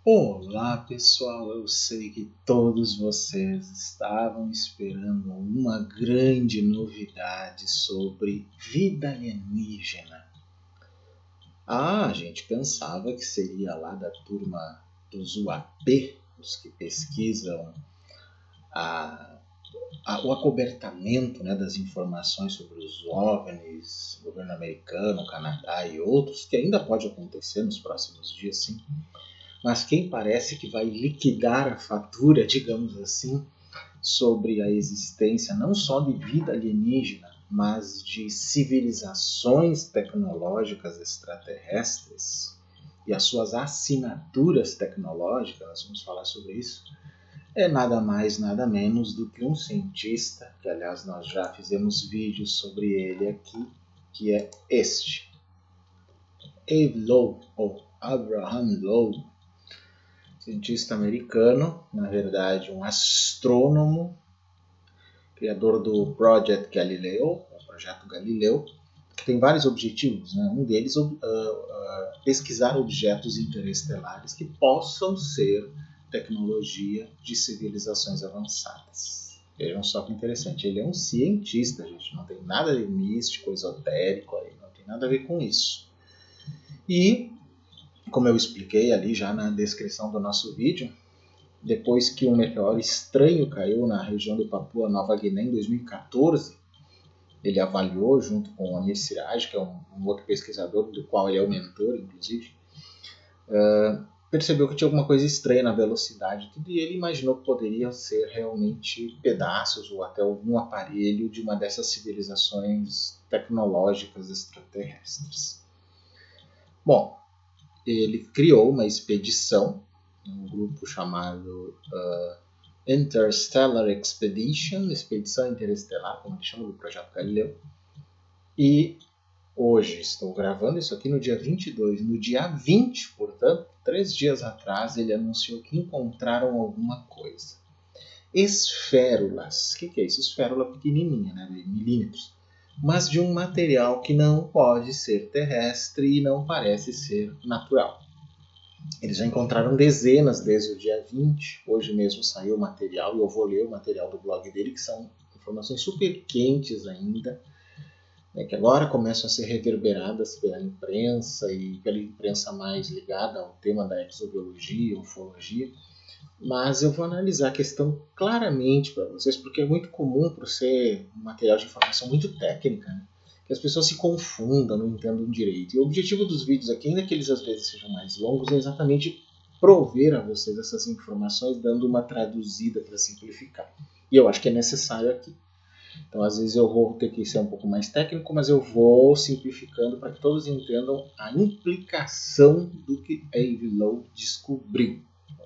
Olá pessoal, eu sei que todos vocês estavam esperando uma grande novidade sobre vida alienígena. A gente pensava que seria lá da turma dos UAP, os que pesquisam o acobertamento, das informações sobre os OVNIs, governo americano, Canadá e outros, que ainda pode acontecer nos próximos dias, sim. Mas quem parece que vai liquidar a fatura, digamos assim, sobre a existência não só de vida alienígena, mas de civilizações tecnológicas extraterrestres e as suas assinaturas tecnológicas, nós vamos falar sobre isso, é nada mais, nada menos do que um cientista, que aliás nós já fizemos vídeos sobre ele aqui, que é este, Abe Lowe, ou Abraham Lowe, cientista americano, na verdade um astrônomo, criador do Project Galileo, o Projeto Galileu, que tem vários objetivos. Um deles pesquisar objetos interestelares que possam ser tecnologia de civilizações avançadas. Vejam só que interessante, ele é um cientista, gente, não tem nada de místico, esotérico, não tem nada a ver com isso. E como eu expliquei ali já na descrição do nosso vídeo, depois que um meteoro estranho caiu na região de Papua Nova Guiné em 2014, ele avaliou junto com o Amir Siraj, que é um outro pesquisador do qual ele é o mentor, inclusive, percebeu que tinha alguma coisa estranha na velocidade e ele imaginou que poderia ser realmente pedaços ou até algum aparelho de uma dessas civilizações tecnológicas extraterrestres. Bom, ele criou uma expedição, um grupo chamado Interstellar Expedition, Expedição Interestelar, como ele chama, do Projeto Galileu. E hoje, estou gravando isso aqui no dia 22, no dia 20, portanto, 3 dias atrás, ele anunciou que encontraram alguma coisa. Esférulas. O que é isso? Esférula pequenininha, milímetros. Mas de um material que não pode ser terrestre e não parece ser natural. Eles já encontraram dezenas desde o dia 20, hoje mesmo saiu o material, e eu vou ler o material do blog dele, que são informações super quentes ainda, que agora começam a ser reverberadas pela imprensa, e pela imprensa mais ligada ao tema da exobiologia, ufologia. Mas eu vou analisar a questão claramente para vocês, porque é muito comum, por ser um material de informação muito técnica, que as pessoas se confundam, não entendam direito. E o objetivo dos vídeos aqui, ainda que eles às vezes sejam mais longos, é exatamente prover a vocês essas informações, dando uma traduzida para simplificar. E eu acho que é necessário aqui. Então, às vezes eu vou ter que ser um pouco mais técnico, mas eu vou simplificando para que todos entendam a implicação do que Abe Lowe descobriu.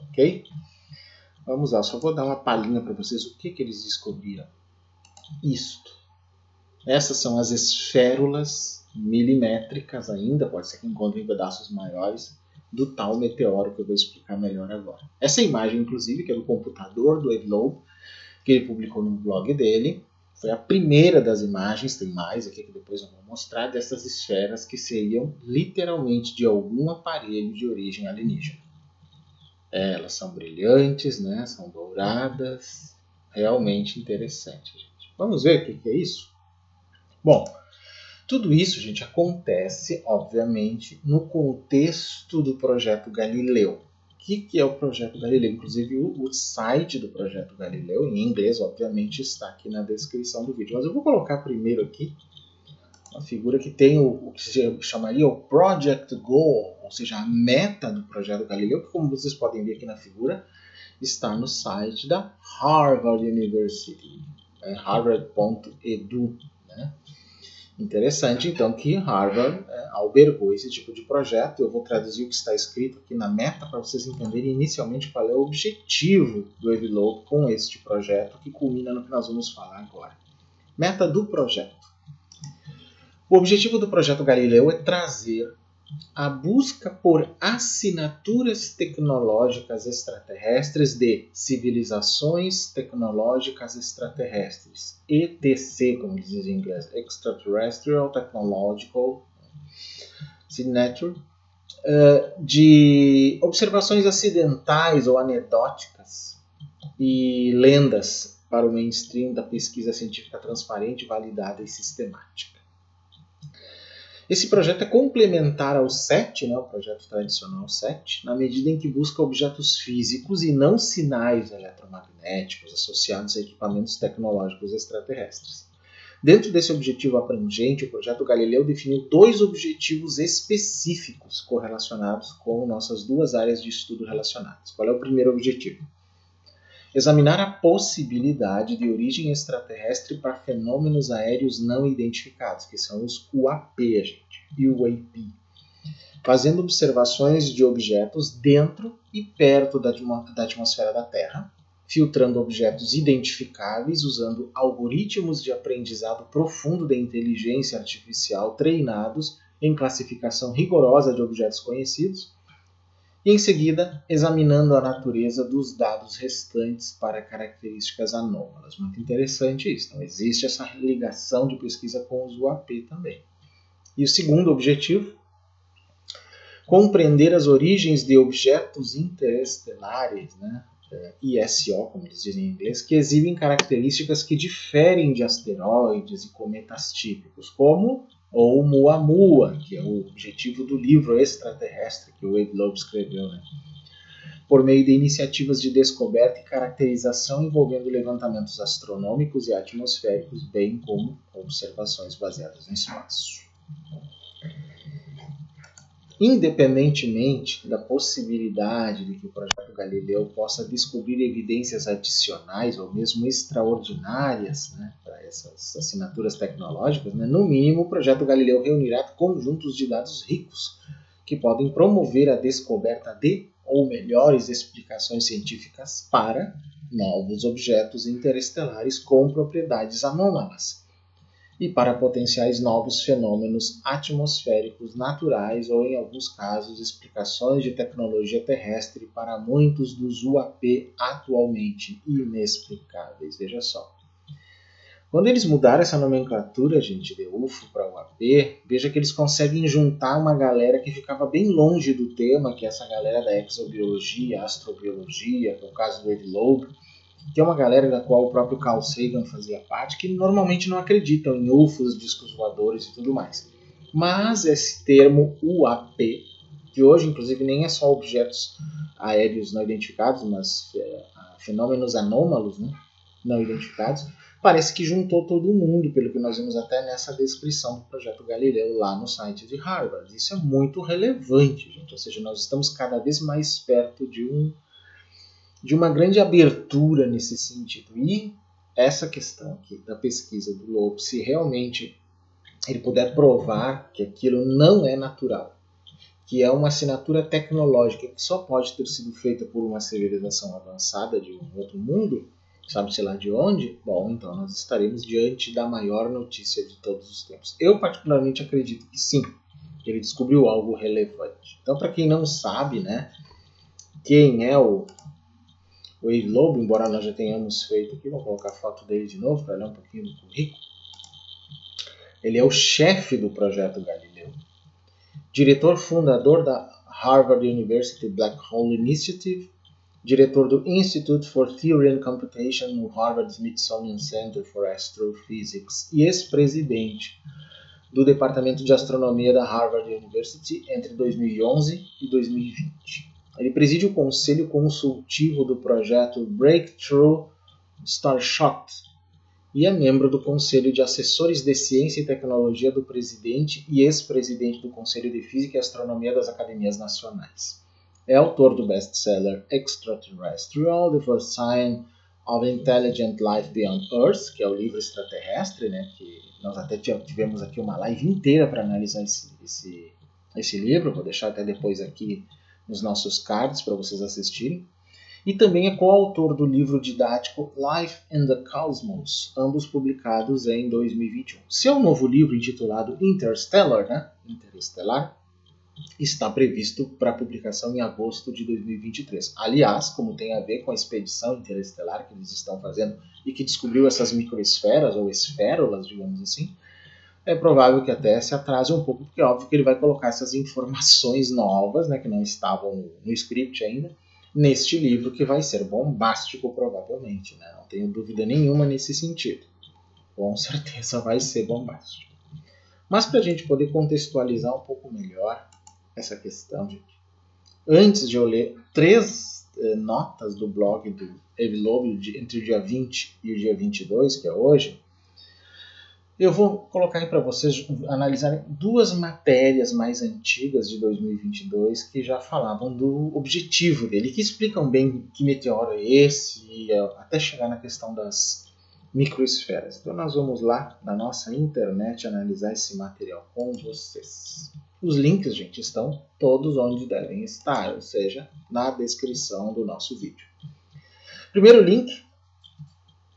Ok? Vamos lá, só vou dar uma palhinha para vocês o que eles descobriram. Isto. Essas são as esférulas milimétricas ainda, pode ser que encontrem pedaços maiores, do tal meteoro que eu vou explicar melhor agora. Essa imagem, inclusive, que é do computador do Abe Lowe, que ele publicou no blog dele, foi a primeira das imagens, tem mais aqui que depois eu vou mostrar, dessas esferas que seriam literalmente de algum aparelho de origem alienígena. Elas são brilhantes, são douradas, realmente interessante, gente. Vamos ver o que é isso? Bom, tudo isso, gente, acontece, obviamente, no contexto do Projeto Galileu. O que é o Projeto Galileu? Inclusive, o site do Projeto Galileu, em inglês, obviamente, está aqui na descrição do vídeo. Mas eu vou colocar primeiro aqui uma figura que tem o que se chamaria o Project Goal, ou seja, a meta do Projeto Galileu, que, como vocês podem ver aqui na figura, está no site da Harvard University, harvard.edu. Interessante, então, que Harvard albergou esse tipo de projeto. Eu vou traduzir o que está escrito aqui na meta para vocês entenderem inicialmente qual é o objetivo do Abe Lowe com este projeto, que culmina no que nós vamos falar agora. Meta do projeto. O objetivo do Projeto Galileu é trazer a busca por assinaturas tecnológicas extraterrestres de civilizações tecnológicas extraterrestres, ETC, como diz em inglês, Extraterrestrial Technological Signature, de observações acidentais ou anedóticas e lendas para o mainstream da pesquisa científica transparente, validada e sistemática. Esse projeto é complementar ao SET, né, o projeto tradicional SET, na medida em que busca objetos físicos e não sinais eletromagnéticos associados a equipamentos tecnológicos extraterrestres. Dentro desse objetivo abrangente, o projeto Galileu definiu 2 objetivos específicos correlacionados com nossas 2 áreas de estudo relacionadas. Qual é o primeiro objetivo? Examinar a possibilidade de origem extraterrestre para fenômenos aéreos não identificados, que são os UAP, gente, UAP, fazendo observações de objetos dentro e perto da atmosfera da Terra, filtrando objetos identificáveis usando algoritmos de aprendizado profundo da inteligência artificial treinados em classificação rigorosa de objetos conhecidos, e em seguida examinando a natureza dos dados restantes para características anômalas. Muito interessante isso. Então, existe essa ligação de pesquisa com os UAP também. E o segundo objetivo, compreender as origens de objetos interestelares, né? ISO, como eles dizem em inglês, que exibem características que diferem de asteroides e cometas típicos, como o Oumuamua, que é o objetivo do livro Extraterrestre que o Wade Loeb escreveu, né? Por meio de iniciativas de descoberta e caracterização envolvendo levantamentos astronômicos e atmosféricos, bem como observações baseadas no espaço. Independentemente da possibilidade de que o projeto Galileu possa descobrir evidências adicionais ou mesmo extraordinárias, né, para essas assinaturas tecnológicas, né, no mínimo o projeto Galileu reunirá conjuntos de dados ricos que podem promover a descoberta de ou melhores explicações científicas para novos objetos interestelares com propriedades anômalas e para potenciais novos fenômenos atmosféricos naturais ou, em alguns casos, explicações de tecnologia terrestre para muitos dos UAP atualmente inexplicáveis. Veja só. Quando eles mudaram essa nomenclatura, gente, de UFO para UAP, veja que eles conseguem juntar uma galera que ficava bem longe do tema, que é essa galera da exobiologia, astrobiologia, que é o caso do Wade Loeb, que é uma galera da qual o próprio Carl Sagan fazia parte, que normalmente não acreditam em UFOs, discos voadores e tudo mais. Mas esse termo UAP, que hoje inclusive nem é só objetos aéreos não identificados, mas fenômenos anômalos, né, não identificados, parece que juntou todo mundo, pelo que nós vimos até nessa descrição do projeto Galileu lá no site de Harvard. Isso é muito relevante, gente. Ou seja, nós estamos cada vez mais perto de uma grande abertura nesse sentido. E essa questão aqui da pesquisa do Loeb, se realmente ele puder provar que aquilo não é natural, que é uma assinatura tecnológica que só pode ter sido feita por uma civilização avançada de um outro mundo, sabe-se lá de onde, bom, então nós estaremos diante da maior notícia de todos os tempos. Eu particularmente acredito que sim, que ele descobriu algo relevante. Então, para quem não sabe, né, quem é o Wade Loeb, embora nós já tenhamos feito aqui, vou colocar a foto dele de novo para olhar um pouquinho do currículo. Ele é o chefe do projeto Galileu, diretor fundador da Harvard University Black Hole Initiative, diretor do Institute for Theory and Computation no Harvard Smithsonian Center for Astrophysics e ex-presidente do Departamento de Astronomia da Harvard University entre 2011 e 2020. Ele preside o conselho consultivo do projeto Breakthrough Starshot e é membro do Conselho de Assessores de Ciência e Tecnologia do presidente e ex-presidente do Conselho de Física e Astronomia das Academias Nacionais. É autor do best-seller Extraterrestrial, The First Sign of Intelligent Life Beyond Earth, que é o livro extraterrestre, né, que nós até tivemos aqui uma live inteira para analisar esse livro, vou deixar até depois aqui nos nossos cards para vocês assistirem. E também é coautor do livro didático Life in the Cosmos, ambos publicados em 2021. Seu novo livro, intitulado Interstellar, né? Interestelar, está previsto para publicação em agosto de 2023. Aliás, como tem a ver com a expedição interestelar que eles estão fazendo e que descobriu essas microesferas ou esférolas, digamos assim, é provável que até se atrase um pouco, porque é óbvio que ele vai colocar essas informações novas, né, que não estavam no script ainda, neste livro que vai ser bombástico provavelmente, né? Não tenho dúvida nenhuma nesse sentido. Com certeza vai ser bombástico. Mas para a gente poder contextualizar um pouco melhor essa questão, gente, antes de eu ler 3 notas do blog do Avi Loeb entre o dia 20 e o dia 22, que é hoje, eu vou colocar aí para vocês analisarem 2 matérias mais antigas de 2022 que já falavam do objetivo dele, que explicam bem que meteoro é esse, e até chegar na questão das microesferas. Então nós vamos lá na nossa internet analisar esse material com vocês. Os links, gente, estão todos onde devem estar, ou seja, na descrição do nosso vídeo. Primeiro link,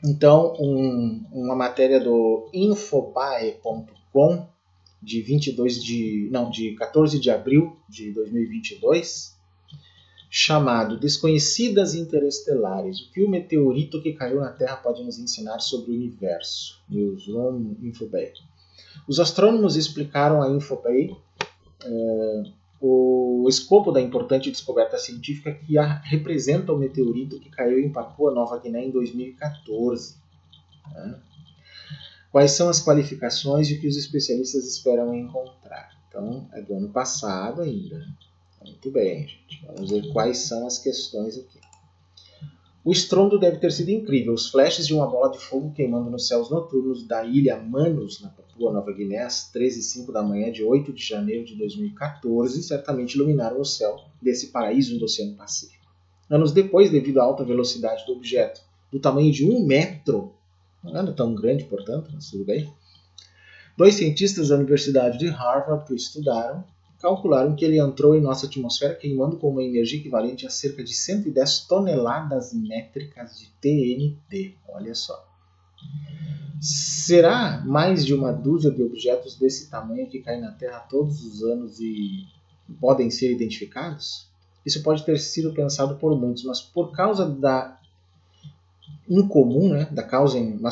então, uma matéria do infobae.com de 14 de abril de 2022, chamado Desconhecidas Interestelares, o que o meteorito que caiu na Terra pode nos ensinar sobre o universo. Newsroom Infobae. Os astrônomos explicaram a Infobae o escopo da importante descoberta científica que representa o meteorito que caiu em Papua Nova Guiné em 2014. Né? Quais são as qualificações e o que os especialistas esperam encontrar? Então, é do ano passado ainda. Muito bem, gente. Vamos ver quais são as questões aqui. O estrondo deve ter sido incrível. Os flashes de uma bola de fogo queimando nos céus noturnos da ilha Manus, na Papua Nova Guiné, às 13h05 da manhã de 8 de janeiro de 2014, certamente iluminaram o céu desse paraíso do Oceano Pacífico. Anos depois, devido à alta velocidade do objeto, do tamanho de 1 metro, não era tão grande, portanto, mas tudo bem, 2 cientistas da Universidade de Harvard que o estudaram calcularam que ele entrou em nossa atmosfera queimando com uma energia equivalente a cerca de 110 toneladas métricas de TNT. Olha só. Será mais de uma dúzia de objetos desse tamanho que caem na Terra todos os anos e podem ser identificados? Isso pode ter sido pensado por muitos, mas por causa da incomum, né,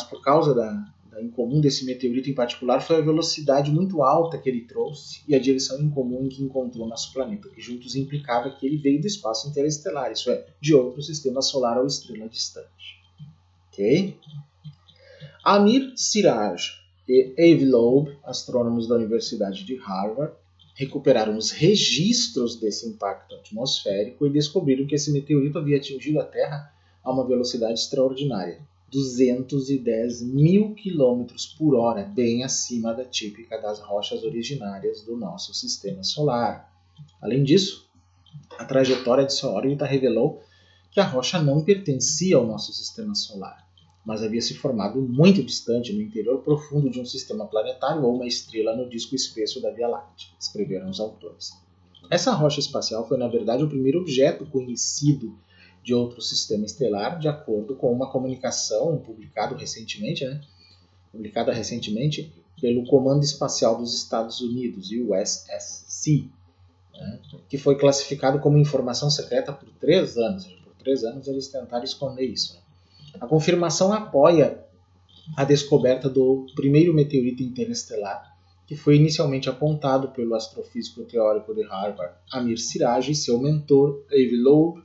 por causa da incomum desse meteorito em particular, foi a velocidade muito alta que ele trouxe e a direção incomum em que encontrou nosso planeta, que juntos implicava que ele veio do espaço interestelar, isso é, de outro sistema solar ou estrela distante. Ok? Amir Siraj e Avi Loeb, astrônomos da Universidade de Harvard, recuperaram os registros desse impacto atmosférico e descobriram que esse meteorito havia atingido a Terra a uma velocidade extraordinária, 210 mil km por hora, bem acima da típica das rochas originárias do nosso sistema solar. Além disso, a trajetória de sua órbita revelou que a rocha não pertencia ao nosso sistema solar, mas havia se formado muito distante no interior profundo de um sistema planetário ou uma estrela no disco espesso da Via Láctea, escreveram os autores. Essa rocha espacial foi, na verdade, o primeiro objeto conhecido de outro sistema estelar, de acordo com uma comunicação publicada recentemente pelo Comando Espacial dos Estados Unidos, USSC, né, que foi classificado como informação secreta por 3 anos. Por 3 anos eles tentaram esconder isso. Né? A confirmação apoia a descoberta do primeiro meteorito interestelar, que foi inicialmente apontado pelo astrofísico teórico de Harvard, Amir Siraj, e seu mentor, Avi Loeb,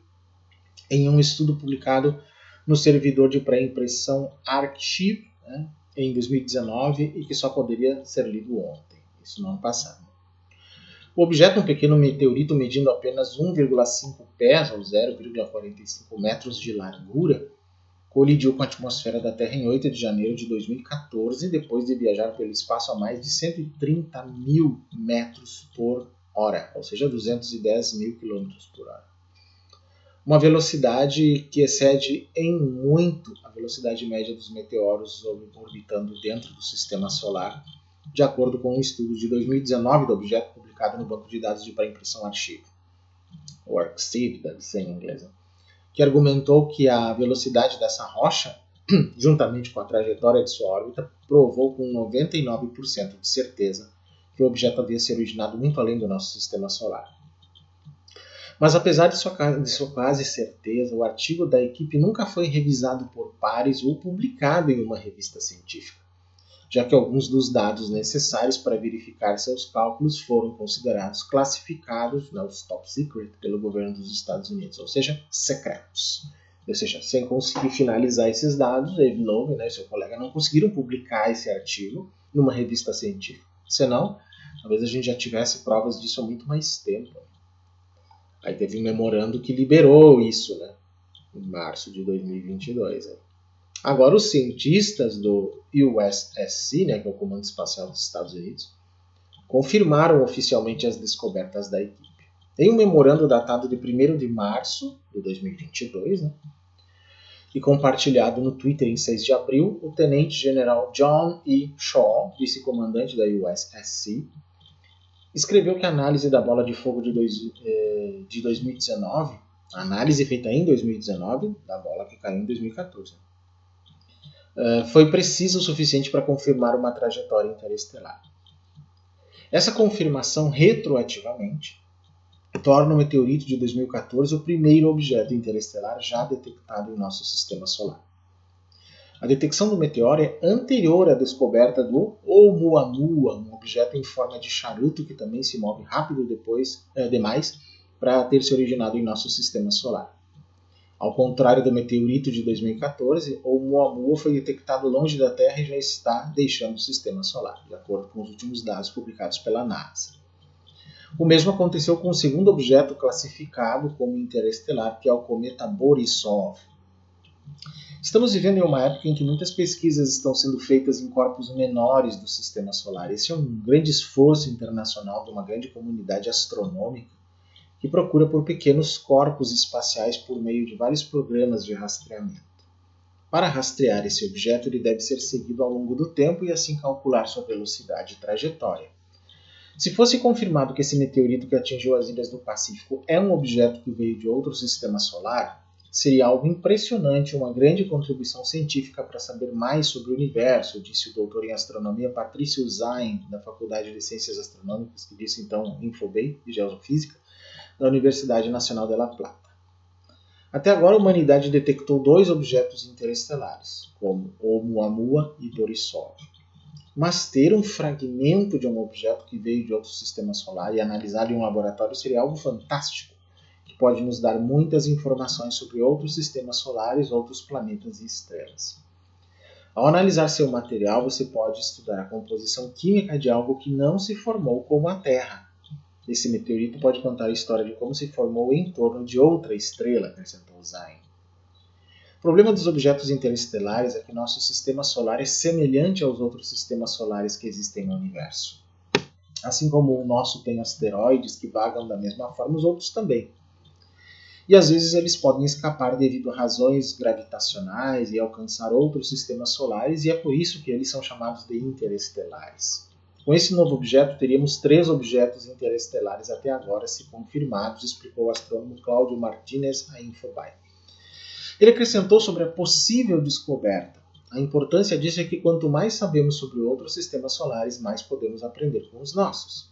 em um estudo publicado no servidor de pré-impressão Archive, né, em 2019, e que só poderia ser lido ontem, isso no ano passado. O objeto, um pequeno meteorito medindo apenas 1,5 pés, ou 0,45 metros de largura, colidiu com a atmosfera da Terra em 8 de janeiro de 2014, depois de viajar pelo espaço a mais de 130 mil metros por hora, ou seja, 210 mil quilômetros por hora. Uma velocidade que excede em muito a velocidade média dos meteoros orbitando dentro do sistema solar, de acordo com um estudo de 2019 do objeto publicado no banco de dados de pré-impressão Archive, ou Arxiv, deve ser em inglês, que argumentou que a velocidade dessa rocha, juntamente com a trajetória de sua órbita, provou com 99% de certeza que o objeto havia se originado muito além do nosso sistema solar. Mas apesar de sua quase certeza, o artigo da equipe nunca foi revisado por pares ou publicado em uma revista científica. já que alguns dos dados necessários para verificar seus cálculos foram considerados classificados, os top secret, pelo governo dos Estados Unidos, ou seja, secretos. Ou seja, sem conseguir finalizar esses dados, Avi Loeb e seu colega não conseguiram publicar esse artigo numa revista científica. Senão, talvez a gente já tivesse provas disso há muito mais tempo. Aí teve um memorando que liberou isso, em março de 2022. Agora, os cientistas do USSC, que é o Comando Espacial dos Estados Unidos, confirmaram oficialmente as descobertas da equipe. Em um memorando datado de 1º de março de 2022, e compartilhado no Twitter em 6 de abril, o tenente-general John E. Shaw, vice-comandante da USSC, escreveu que a análise da bola de fogo de 2019, a análise feita em 2019, da bola que caiu em 2014, foi precisa o suficiente para confirmar uma trajetória interestelar. Essa confirmação, retroativamente, torna o meteorito de 2014 o primeiro objeto interestelar já detectado em nosso sistema solar. A detecção do meteoro é anterior à descoberta do Oumuamua, um objeto em forma de charuto que também se move rápido demais para ter se originado em nosso sistema solar. Ao contrário do meteorito de 2014, o Oumuamua foi detectado longe da Terra e já está deixando o sistema solar, de acordo com os últimos dados publicados pela NASA. O mesmo aconteceu com o segundo objeto classificado como interestelar, que é o cometa Borisov. Estamos vivendo em uma época em que muitas pesquisas estão sendo feitas em corpos menores do sistema solar. Esse é um grande esforço internacional de uma grande comunidade astronômica que procura por pequenos corpos espaciais por meio de vários programas de rastreamento. Para rastrear esse objeto, ele deve ser seguido ao longo do tempo e assim calcular sua velocidade e trajetória. Se fosse confirmado que esse meteorito que atingiu as ilhas do Pacífico é um objeto que veio de outro sistema solar, seria algo impressionante e uma grande contribuição científica para saber mais sobre o universo, disse o doutor em astronomia Patrício Zain, da Faculdade de Ciências Astronômicas, que disse então Infobay, de Geofísica, da Universidade Nacional de La Plata. Até agora, a humanidade detectou 2 objetos interestelares, como Oumuamua e Borisov. Mas ter um fragmento de um objeto que veio de outro sistema solar e analisá-lo em um laboratório seria algo fantástico, que pode nos dar muitas informações sobre outros sistemas solares, outros planetas e estrelas. Ao analisar seu material, você pode estudar a composição química de algo que não se formou como a Terra. Esse meteorito pode contar a história de como se formou em torno de outra estrela, acrescentou Zain. O problema dos objetos interestelares é que nosso sistema solar é semelhante aos outros sistemas solares que existem no universo. Assim como o nosso tem asteroides que vagam da mesma forma, os outros também. E às vezes eles podem escapar devido a razões gravitacionais e alcançar outros sistemas solares, e é por isso que eles são chamados de interestelares. Com esse novo objeto, teríamos 3 objetos interestelares até agora se confirmados, explicou o astrônomo Cláudio Martínez à Infobay. Ele acrescentou sobre a possível descoberta. A importância disso é que quanto mais sabemos sobre outros sistemas solares, mais podemos aprender com os nossos.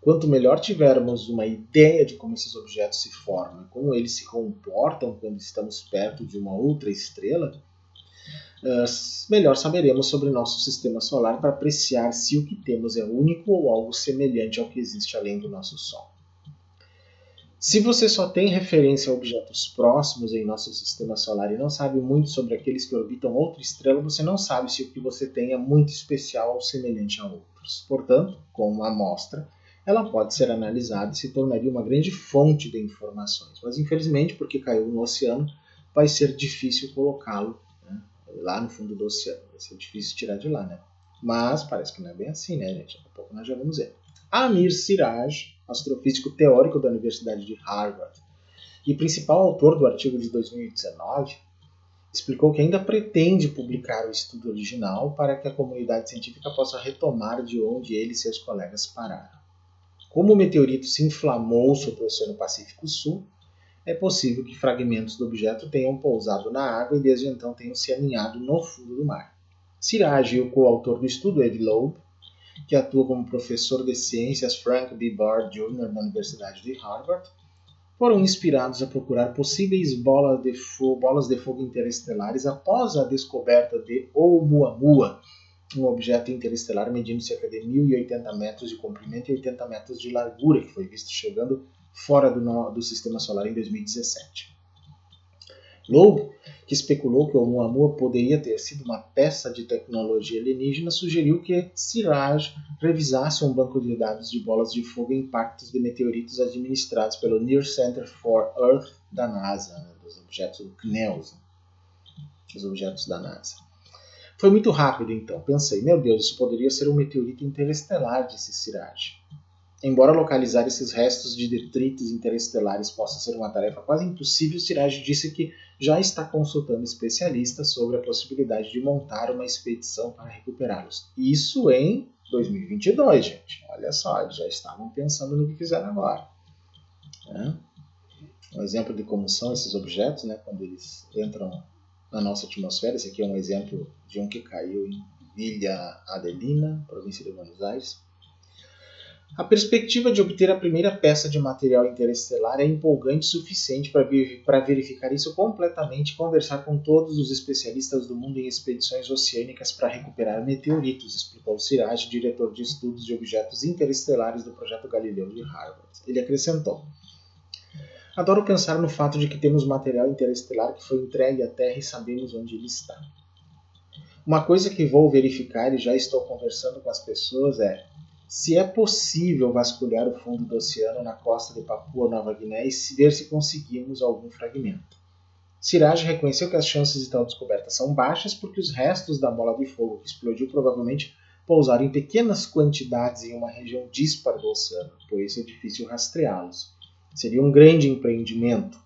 Quanto melhor tivermos uma ideia de como esses objetos se formam, como eles se comportam quando estamos perto de uma outra estrela, melhor saberemos sobre nosso sistema solar para apreciar se o que temos é único ou algo semelhante ao que existe além do nosso Sol. Se você só tem referência a objetos próximos em nosso sistema solar e não sabe muito sobre aqueles que orbitam outra estrela, você não sabe se o que você tem é muito especial ou semelhante a outros. Portanto, com uma amostra, ela pode ser analisada e se tornaria uma grande fonte de informações. Mas, infelizmente, porque caiu no oceano, vai ser difícil colocá-lo lá no fundo do oceano. Vai ser difícil tirar de lá, Mas parece que não é bem assim, gente? Daqui a pouco nós já vamos ver. Amir Siraj, astrofísico teórico da Universidade de Harvard e principal autor do artigo de 2019, explicou que ainda pretende publicar o estudo original para que a comunidade científica possa retomar de onde ele e seus colegas pararam. Como o meteorito se inflamou sobre o Oceano Pacífico Sul, é possível que fragmentos do objeto tenham pousado na água e desde então tenham se aninhado no fundo do mar. Siraj e o coautor do estudo, Avi Loeb, que atua como professor de ciências Frank D. Bard Jr. na Universidade de Harvard, foram inspirados a procurar possíveis bolas de fogo interestelares após a descoberta de Oumuamua um objeto interestelar medindo cerca de 1.080 metros de comprimento e 80 metros de largura, que foi visto chegando fora do Sistema Solar em 2017. Loeb, que especulou que o Oumuamua poderia ter sido uma peça de tecnologia alienígena, sugeriu que Siraj revisasse um banco de dados de bolas de fogo e impactos de meteoritos administrados pelo Near Center for Earth da NASA, dos objetos do CNEOS, os objetos da NASA. Foi muito rápido, então. Pensei, meu Deus, isso poderia ser um meteorito interestelar, disse Siraj. Embora localizar esses restos de detritos interestelares possa ser uma tarefa quase impossível, Siraj disse que já está consultando especialistas sobre a possibilidade de montar uma expedição para recuperá-los. Isso em 2022, gente. Olha só, eles já estavam pensando no que fizeram agora. Um exemplo de como são esses objetos, quando eles entram na nossa atmosfera. Esse aqui é um exemplo de um que caiu em Villa Adelina, província de Buenos Aires. A perspectiva de obter a primeira peça de material interestelar é empolgante o suficiente para verificar isso completamente e conversar com todos os especialistas do mundo em expedições oceânicas para recuperar meteoritos, explicou Siraj, diretor de estudos de objetos interestelares do Projeto Galileu de Harvard. Ele acrescentou: adoro pensar no fato de que temos material interestelar que foi entregue à Terra e sabemos onde ele está. Uma coisa que vou verificar e já estou conversando com as pessoas é se é possível vasculhar o fundo do oceano na costa de Papua Nova Guiné e ver se conseguimos algum fragmento. Siraj reconheceu que as chances de tal descoberta são baixas porque os restos da bola de fogo que explodiu provavelmente pousaram em pequenas quantidades em uma região díspar do oceano, por isso é difícil rastreá-los. Seria um grande empreendimento.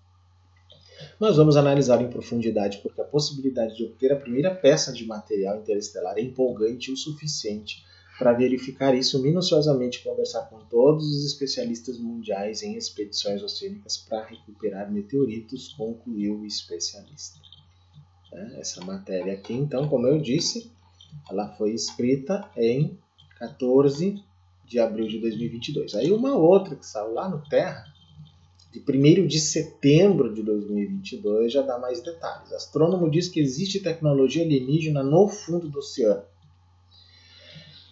Nós vamos analisar em profundidade porque a possibilidade de obter a primeira peça de material interestelar é empolgante o suficiente para verificar isso minuciosamente e conversar com todos os especialistas mundiais em expedições oceânicas para recuperar meteoritos, concluiu o especialista. Essa matéria aqui, então, como eu disse, ela foi escrita em 14 de abril de 2022. Aí uma outra que saiu lá no Terra, de 1º de setembro de 2022, já dá mais detalhes. Astrônomo diz que existe tecnologia alienígena no fundo do oceano.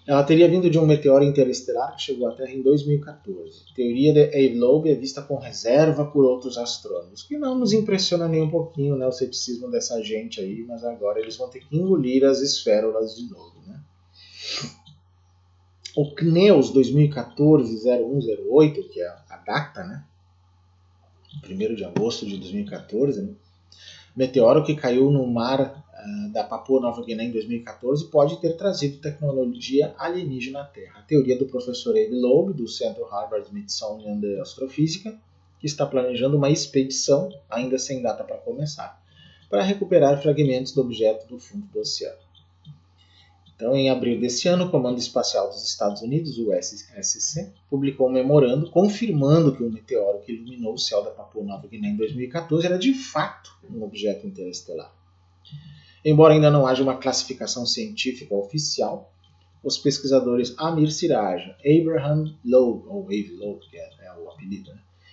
Ela teria vindo de um meteoro interestelar que chegou à Terra em 2014. A teoria de Abe Loeb é vista com reserva por outros astrônomos, que não nos impressiona nem um pouquinho, o ceticismo dessa gente aí, mas agora eles vão ter que engolir as esférolas de novo. O CNEOS 2014-0108, que é a data, 1º de agosto de 2014, meteoro que caiu no mar da Papua Nova Guiné em 2014 pode ter trazido tecnologia alienígena à Terra. A teoria do professor Abe Loeb, do Centro Harvard-Smithsonian de Astrofísica, que está planejando uma expedição, ainda sem data para começar, para recuperar fragmentos do objeto do fundo do oceano. Então, em abril desse ano, o Comando Espacial dos Estados Unidos, o USSC, publicou um memorando confirmando que o meteoro que iluminou o céu da Papua Nova Guiné em 2014 era de fato um objeto interestelar. Embora ainda não haja uma classificação científica oficial, os pesquisadores Amir Siraj, Abraham Loeb, ou Abe Loeb, que é o apelido,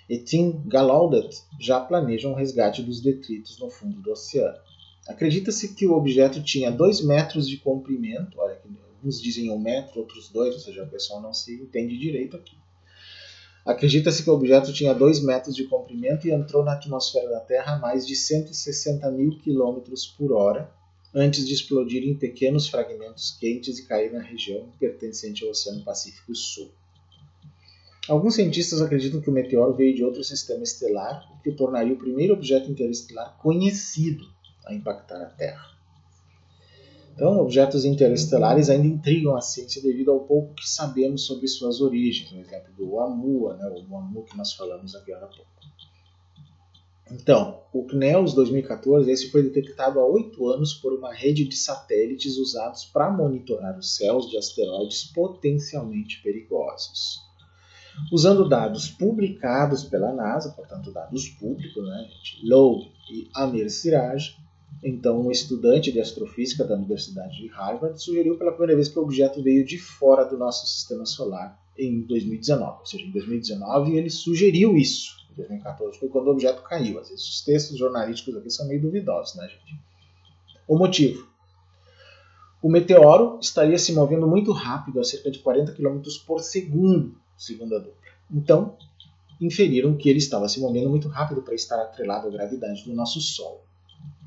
e Tim Gallaudet já planejam o resgate dos detritos no fundo do oceano. Acredita-se que o objeto tinha 2 metros de comprimento, olha, uns dizem 1 metro, outros 2, ou seja, o pessoal não se entende direito aqui. Acredita-se que o objeto tinha 2 metros de comprimento e entrou na atmosfera da Terra a mais de 160.000 km por hora, antes de explodir em pequenos fragmentos quentes e cair na região pertencente ao Oceano Pacífico Sul. Alguns cientistas acreditam que o meteoro veio de outro sistema estelar, o que o tornaria o primeiro objeto interestelar conhecido a impactar a Terra. Então, objetos interestelares ainda intrigam a ciência devido ao pouco que sabemos sobre suas origens. Um exemplo do Oumuamua, o Oumuamua que nós falamos agora há pouco. Então, o CNEOS 2014 esse foi detectado há 8 anos por uma rede de satélites usados para monitorar os céus de asteroides potencialmente perigosos. Usando dados publicados pela NASA, portanto dados públicos, Loeb e Amir Siraj, então um estudante de astrofísica da Universidade de Harvard, sugeriu pela primeira vez que o objeto veio de fora do nosso sistema solar em 2019. Ou seja, em 2019 ele sugeriu isso. Em 2014 foi quando o objeto caiu. Às vezes os textos jornalísticos aqui são meio duvidosos, gente? O motivo. O meteoro estaria se movendo muito rápido, a cerca de 40 km por segundo, segundo a dupla. Então, inferiram que ele estava se movendo muito rápido para estar atrelado à gravidade do nosso Sol.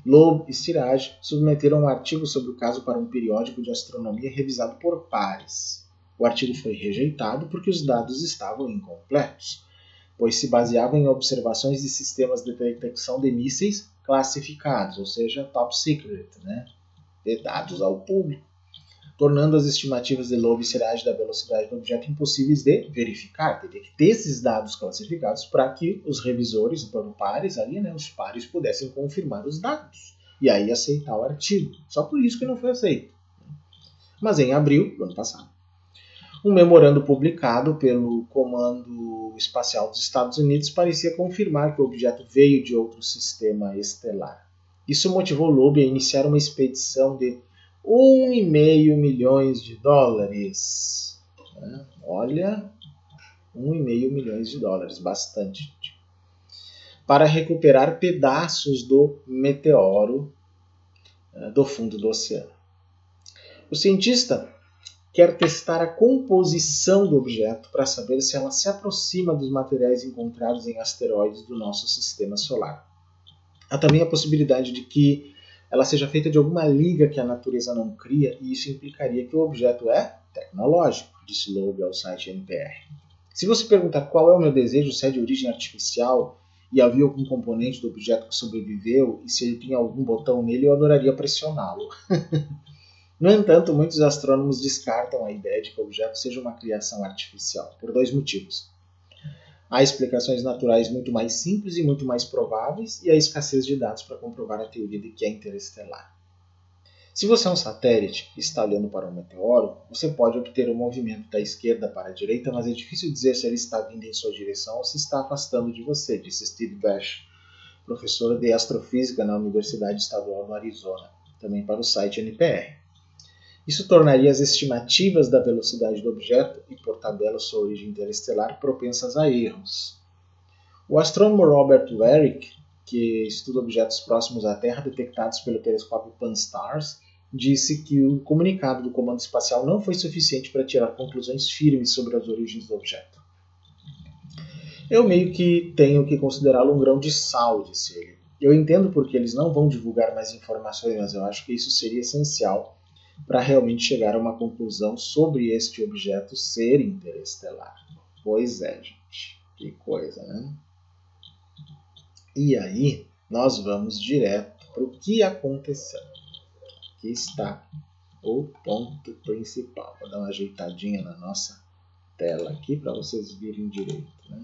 Loeb e Siraj submeteram um artigo sobre o caso para um periódico de astronomia revisado por pares. O artigo foi rejeitado porque os dados estavam incompletos, pois se baseavam em observações de sistemas de detecção de mísseis classificados, ou seja, top secret, de dados ao público, tornando as estimativas de Loeb e Siraj da velocidade do objeto impossíveis de verificar. Teria que ter esses dados classificados para que os revisores, os pares ali, os pares pudessem confirmar os dados e aí aceitar o artigo. Só por isso que não foi aceito. Mas em abril do ano passado, um memorando publicado pelo Comando Espacial dos Estados Unidos parecia confirmar que o objeto veio de outro sistema estelar. Isso motivou Loeb a iniciar uma expedição de $1,5 milhões. Olha, $1,5 milhões, bastante. Para recuperar pedaços do meteoro do fundo do oceano. O cientista quer testar a composição do objeto para saber se ela se aproxima dos materiais encontrados em asteroides do nosso sistema solar. Há também a possibilidade de que ela seja feita de alguma liga que a natureza não cria, e isso implicaria que o objeto é tecnológico, disse Loeb ao site NPR. Se você perguntar qual é o meu desejo, se é de origem artificial e havia algum componente do objeto que sobreviveu e se ele tinha algum botão nele, eu adoraria pressioná-lo. No entanto, muitos astrônomos descartam a ideia de que o objeto seja uma criação artificial, por dois motivos. Há explicações naturais muito mais simples e muito mais prováveis, e a escassez de dados para comprovar a teoria de que é interestelar. Se você é um satélite e está olhando para um meteoro, você pode obter um movimento da esquerda para a direita, mas é difícil dizer se ele está vindo em sua direção ou se está afastando de você, disse Steve Bash, professor de astrofísica na Universidade Estadual do Arizona, também para o site NPR. Isso tornaria as estimativas da velocidade do objeto e, por tabela, sua origem interestelar propensas a erros. O astrônomo Robert Warwick, que estuda objetos próximos à Terra detectados pelo telescópio Pan-STARRS, disse que o comunicado do Comando Espacial não foi suficiente para tirar conclusões firmes sobre as origens do objeto. Eu meio que tenho que considerá-lo um grão de sal, disse ele. Eu entendo porque eles não vão divulgar mais informações, mas eu acho que isso seria essencial para realmente chegar a uma conclusão sobre este objeto ser interestelar. Pois é, gente. Que coisa, né? E aí, nós vamos direto para o que aconteceu. Aqui está o ponto principal. Vou dar uma ajeitadinha na nossa tela aqui para vocês virem direito, né?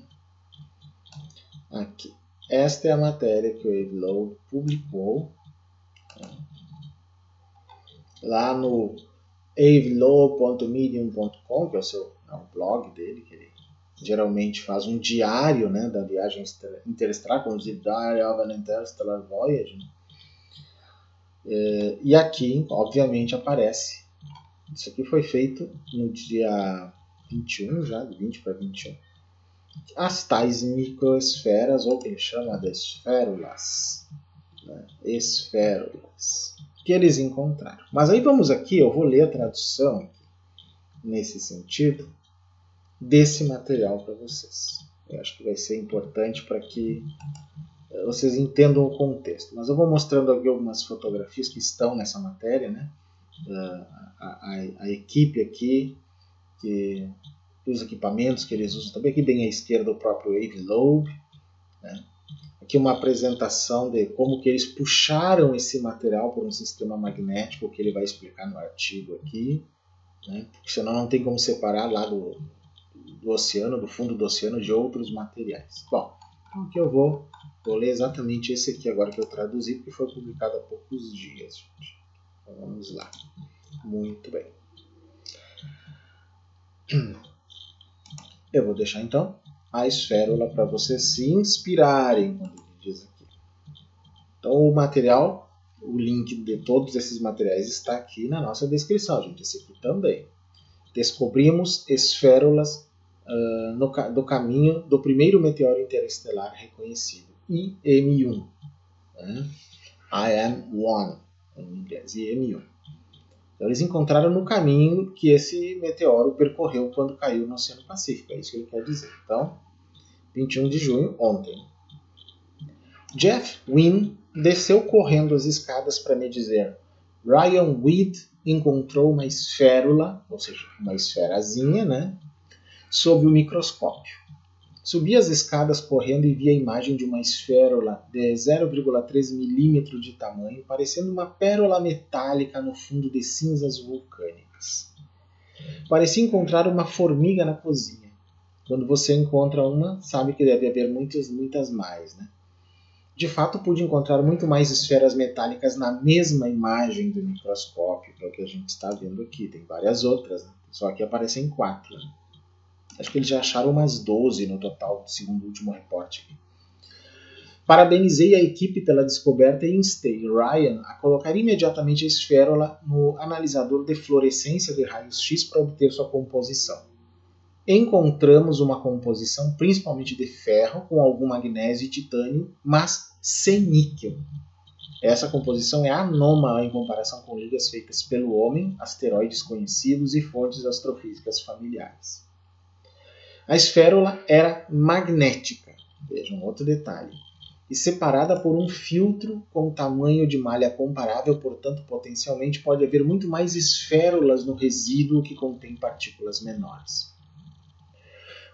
Aqui. Esta é a matéria que o Avi Loeb publicou lá no aviloeb.medium.com, que é o blog dele, que ele geralmente faz um diário, da viagem interestelar, como diz Diary of an Interstellar Voyage. E aqui, obviamente, aparece. Isso aqui foi feito no dia 21, já, de 20 para 21. As tais microesferas, ou que ele chama de esférulas, esférulas, que eles encontraram. Mas aí vamos aqui, eu vou ler a tradução aqui, nesse sentido, desse material para vocês. Eu acho que vai ser importante para que vocês entendam o contexto. Mas eu vou mostrando aqui algumas fotografias que estão nessa matéria, a equipe aqui, os equipamentos que eles usam também. Aqui bem à esquerda o próprio Avi Loeb, Aqui uma apresentação de como que eles puxaram esse material por um sistema magnético, que ele vai explicar no artigo aqui, porque senão não tem como separar lá do oceano, do fundo do oceano, de outros materiais. Bom, então aqui eu vou ler exatamente esse aqui agora que eu traduzi, porque foi publicado há poucos dias, gente. Então vamos lá. Muito bem. Eu vou deixar então a esférula para vocês se inspirarem, como ele diz aqui. Então o material, o link de todos esses materiais está aqui na nossa descrição, gente. Esse aqui também. Descobrimos esférulas do caminho do primeiro meteoro interestelar reconhecido, IM-1. IM-1, em inglês, IM-1. Então, eles encontraram no caminho que esse meteoro percorreu quando caiu no Oceano Pacífico. É isso que ele quer dizer. Então, 21 de junho, ontem. Jeff Wynne desceu correndo as escadas para me dizer: Ryan Weed encontrou uma esférula, ou seja, uma esferazinha, né, sob o microscópio. Subi as escadas correndo e vi a imagem de uma esférula de 0,3 milímetro de tamanho, parecendo uma pérola metálica no fundo de cinzas vulcânicas. Parecia encontrar uma formiga na cozinha. Quando você encontra uma, sabe que deve haver muitas mais, né? De fato, pude encontrar muito mais esferas metálicas na mesma imagem do microscópio, que é o que a gente está vendo aqui. Tem várias outras, né? Só que aparecem 4. Né? Acho que eles já acharam umas 12 no total, segundo o último reporte aqui. Parabenizei a equipe pela descoberta e instei Ryan a colocar imediatamente a esférula no analisador de fluorescência de raios-x para obter sua composição. Encontramos uma composição principalmente de ferro, com algum magnésio e titânio, mas sem níquel. Essa composição é anômala em comparação com ligas feitas pelo homem, asteroides conhecidos e fontes astrofísicas familiares. A esférula era magnética, vejam outro detalhe, e separada por um filtro com tamanho de malha comparável, portanto, potencialmente pode haver muito mais esférulas no resíduo que contém partículas menores.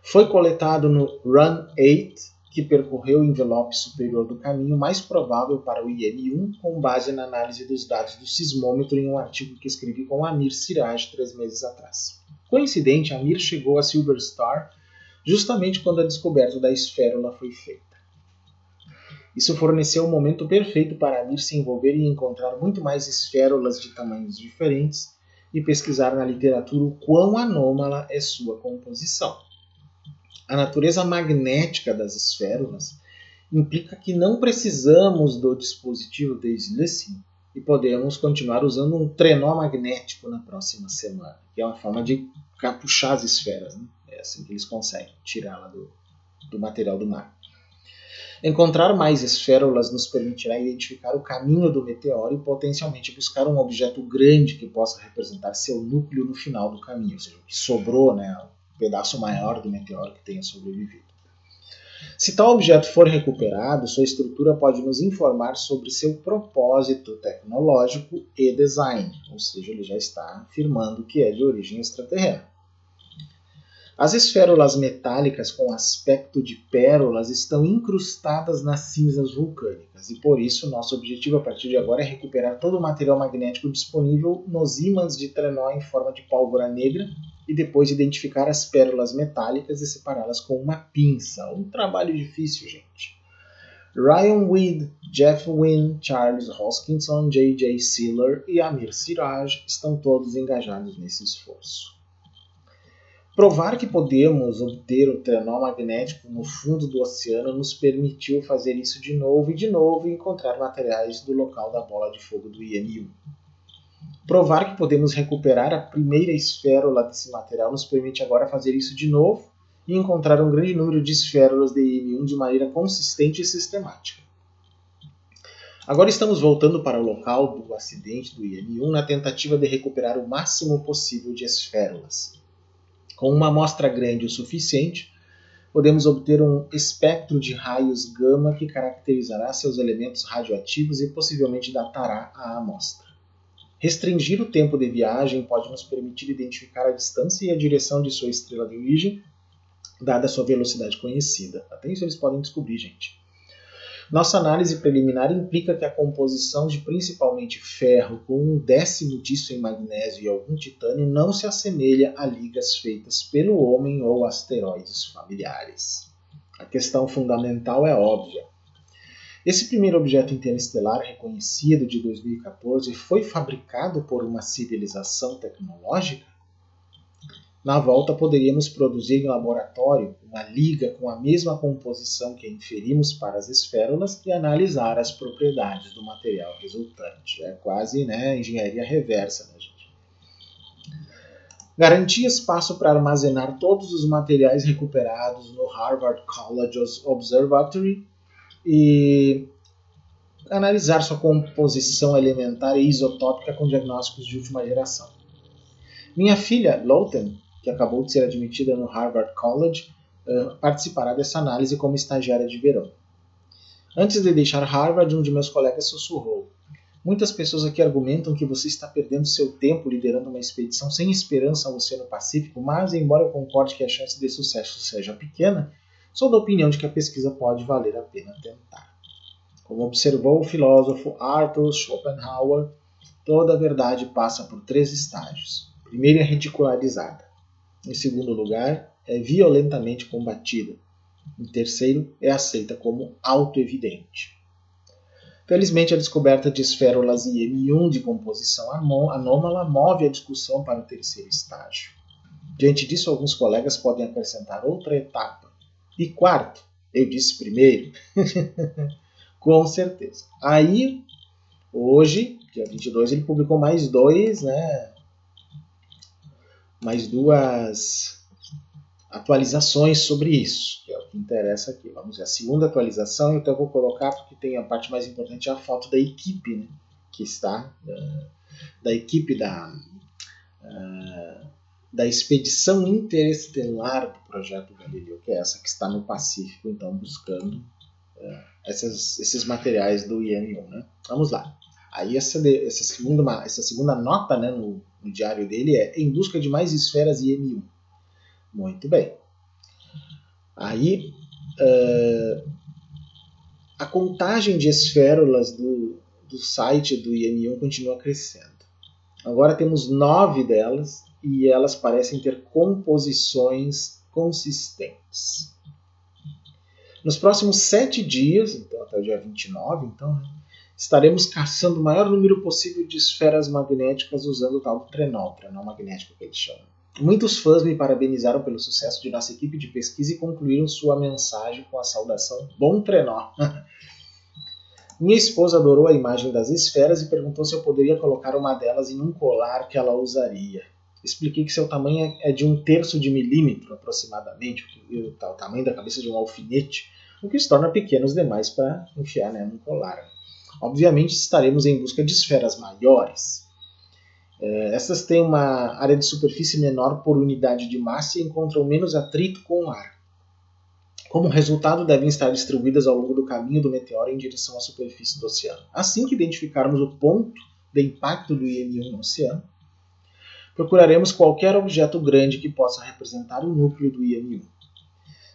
Foi coletado no Run 8, que percorreu o envelope superior do caminho mais provável para o IM-1, com base na análise dos dados do sismômetro em um artigo que escrevi com Amir Siraj 3 meses atrás. Coincidente, Amir chegou a Silver Star justamente quando a descoberta da esférula foi feita. Isso forneceu o momento perfeito para Amir se envolver e encontrar muito mais esférulas de tamanhos diferentes e pesquisar na literatura o quão anômala é sua composição. A natureza magnética das esférulas implica que não precisamos do dispositivo de Schliessing e podemos continuar usando um trenó magnético na próxima semana, que é uma forma de puxar as esferas. Né? É assim que eles conseguem tirá-la do material do mar. Encontrar mais esférulas nos permitirá identificar o caminho do meteoro e potencialmente buscar um objeto grande que possa representar seu núcleo no final do caminho, ou seja, o que sobrou, né, o pedaço maior do meteoro que tenha sobrevivido. Se tal objeto for recuperado, sua estrutura pode nos informar sobre seu propósito tecnológico e design, ou seja, ele já está afirmando que é de origem extraterrestre. As esférulas metálicas com aspecto de pérolas estão incrustadas nas cinzas vulcânicas e por isso nosso objetivo a partir de agora é recuperar todo o material magnético disponível nos ímãs de trenó em forma de pólvora negra e depois identificar as pérolas metálicas e separá-las com uma pinça. Um trabalho difícil, gente. Ryan Weed, Jeff Wynne, Charles Hoskinson, J.J. Sealer e Amir Siraj estão todos engajados nesse esforço. Provar que podemos obter o trenó magnético no fundo do oceano nos permitiu fazer isso de novo e encontrar materiais do local da bola de fogo do IM-1. Provar que podemos recuperar a primeira esférula desse material nos permite agora fazer isso de novo e encontrar um grande número de esférulas de IM-1 de maneira consistente e sistemática. Agora estamos voltando para o local do acidente do IM-1 na tentativa de recuperar o máximo possível de esférulas. Com uma amostra grande o suficiente, podemos obter um espectro de raios gama que caracterizará seus elementos radioativos e possivelmente datará a amostra. Restringir o tempo de viagem pode nos permitir identificar a distância e a direção de sua estrela de origem, dada a sua velocidade conhecida. Até isso eles podem descobrir, gente. Nossa análise preliminar implica que a composição de principalmente ferro com 1/10 disso em magnésio e algum titânio não se assemelha a ligas feitas pelo homem ou asteroides familiares. A questão fundamental é óbvia. Esse primeiro objeto interestelar reconhecido de 2014 foi fabricado por uma civilização tecnológica? Na volta, poderíamos produzir em laboratório uma liga com a mesma composição que inferimos para as esférulas e analisar as propriedades do material resultante. É quase engenharia reversa, né, gente? Garantir espaço para armazenar todos os materiais recuperados no Harvard College Observatory e analisar sua composição elementar e isotópica com diagnósticos de última geração. Minha filha, Lawton, que acabou de ser admitida no Harvard College, participará dessa análise como estagiária de verão. Antes de deixar Harvard, um de meus colegas sussurrou: muitas pessoas aqui argumentam que você está perdendo seu tempo liderando uma expedição sem esperança ao Oceano Pacífico, mas, embora eu concorde que a chance de sucesso seja pequena, sou da opinião de que a pesquisa pode valer a pena tentar. Como observou o filósofo Arthur Schopenhauer, toda a verdade passa por 3 estágios. Primeiro é ridicularizada. Em segundo lugar, é violentamente combatida. Em terceiro, é aceita como autoevidente. Felizmente, a descoberta de esférulas IM1 de composição anômala move a discussão para o terceiro estágio. Diante disso, alguns colegas podem acrescentar outra etapa. E quarto, eu disse primeiro, com certeza. Aí, hoje, dia 22, ele publicou mais 2, mais 2 atualizações sobre isso, que é o que interessa aqui. Vamos ver a segunda atualização, então eu vou colocar, porque tem a parte mais importante, a foto da equipe, né, que está, da equipe da expedição interestelar do projeto Galileu, que é essa que está no Pacífico, então buscando esses materiais do IM1. Né? Vamos lá. Aí essa segunda nota, né, no diário dele é em busca de mais esferas IM1. Muito bem. Aí, a contagem de esférulas do site do IM1 continua crescendo. Agora temos 9 delas e elas parecem ter composições consistentes. Nos próximos 7 dias, então até o dia 29, estaremos caçando o maior número possível de esferas magnéticas usando o tal do trenó magnético que eles chamam. Muitos fãs me parabenizaram pelo sucesso de nossa equipe de pesquisa e concluíram sua mensagem com a saudação Bom Trenó. Minha esposa adorou a imagem das esferas e perguntou se eu poderia colocar uma delas em um colar que ela usaria. Expliquei que seu tamanho é de 1/3 de milímetro, aproximadamente, o tamanho da cabeça de um alfinete, o que os torna pequenos demais para enfiar num colar. Obviamente estaremos em busca de esferas maiores. Essas têm uma área de superfície menor por unidade de massa e encontram menos atrito com o ar. Como resultado, devem estar distribuídas ao longo do caminho do meteoro em direção à superfície do oceano. Assim que identificarmos o ponto de impacto do IM1 no oceano, procuraremos qualquer objeto grande que possa representar o núcleo do IM1.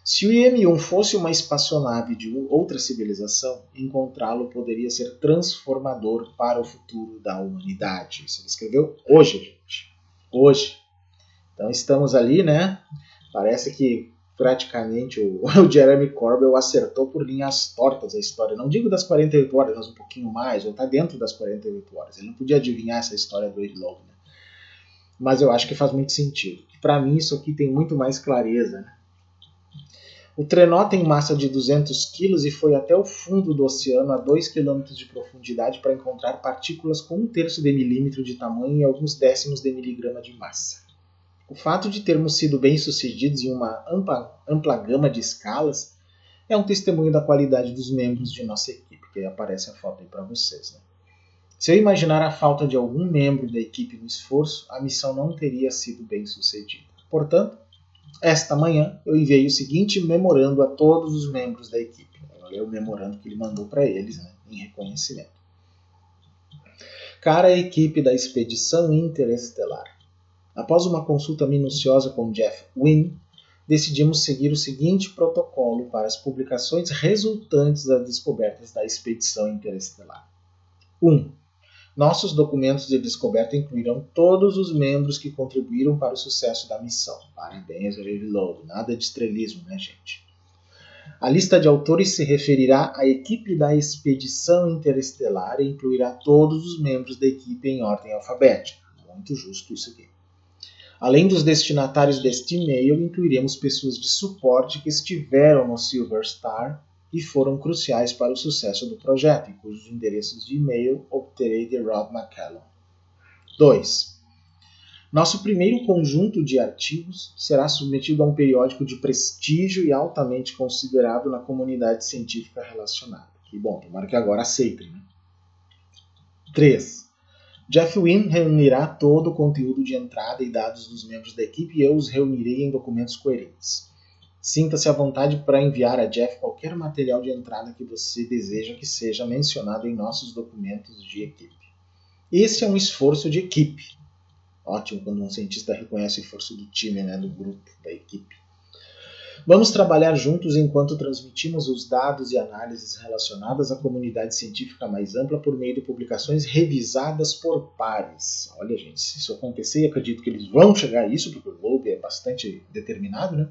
Se o IM1 fosse uma espaçonave de outra civilização, encontrá-lo poderia ser transformador para o futuro da humanidade. Isso ele escreveu hoje, gente. Hoje. Então estamos ali, né? Parece que praticamente o Jeremy Corbell acertou por linhas tortas a história. Não digo das 48 horas, mas um pouquinho mais, ou está dentro das 48 horas. Ele não podia adivinhar essa história do Wade Lowe, né? Mas eu acho que faz muito sentido. Para mim isso aqui tem muito mais clareza, né? O trenó tem massa de 200 kg e foi até o fundo do oceano a 2 km de profundidade para encontrar partículas com 1/3 de milímetro de tamanho e alguns décimos de miligrama de massa. O fato de termos sido bem-sucedidos em uma ampla gama de escalas é um testemunho da qualidade dos membros de nossa equipe, que aí aparece a foto aí para vocês. Né? Se eu imaginar a falta de algum membro da equipe no esforço, a missão não teria sido bem-sucedida. Portanto, esta manhã eu enviei o seguinte memorando a todos os membros da equipe. Olha o memorando que ele mandou para eles, né, em reconhecimento. Cara equipe da expedição interestelar. Após uma consulta minuciosa com Jeff Wynne, decidimos seguir o seguinte protocolo para as publicações resultantes das descobertas da expedição interestelar. 1. Nossos documentos de descoberta incluirão todos os membros que contribuíram para o sucesso da missão. Parabéns, Lowe. Nada de estrelismo, né, gente? A lista de autores se referirá à equipe da expedição interestelar e incluirá todos os membros da equipe em ordem alfabética. Muito justo isso aqui. Além dos destinatários deste e-mail, incluiremos pessoas de suporte que estiveram no Silver Star e foram cruciais para o sucesso do projeto, e cujos endereços de e-mail obterei de Rob McCallum. 2. Nosso primeiro conjunto de artigos será submetido a um periódico de prestígio e altamente considerado na comunidade científica relacionada. Que bom, tomara que agora aceitem. Né? 3. Jeff Wynne reunirá todo o conteúdo de entrada e dados dos membros da equipe e eu os reunirei em documentos coerentes. Sinta-se à vontade para enviar a Jeff qualquer material de entrada que você deseja que seja mencionado em nossos documentos de equipe. Esse é um esforço de equipe. Ótimo quando um cientista reconhece o esforço do time, né, do grupo, da equipe. Vamos trabalhar juntos enquanto transmitimos os dados e análises relacionadas à comunidade científica mais ampla por meio de publicações revisadas por pares. Olha, gente, se isso acontecer, acredito que eles vão chegar a isso, porque o Loeb é bastante determinado, né?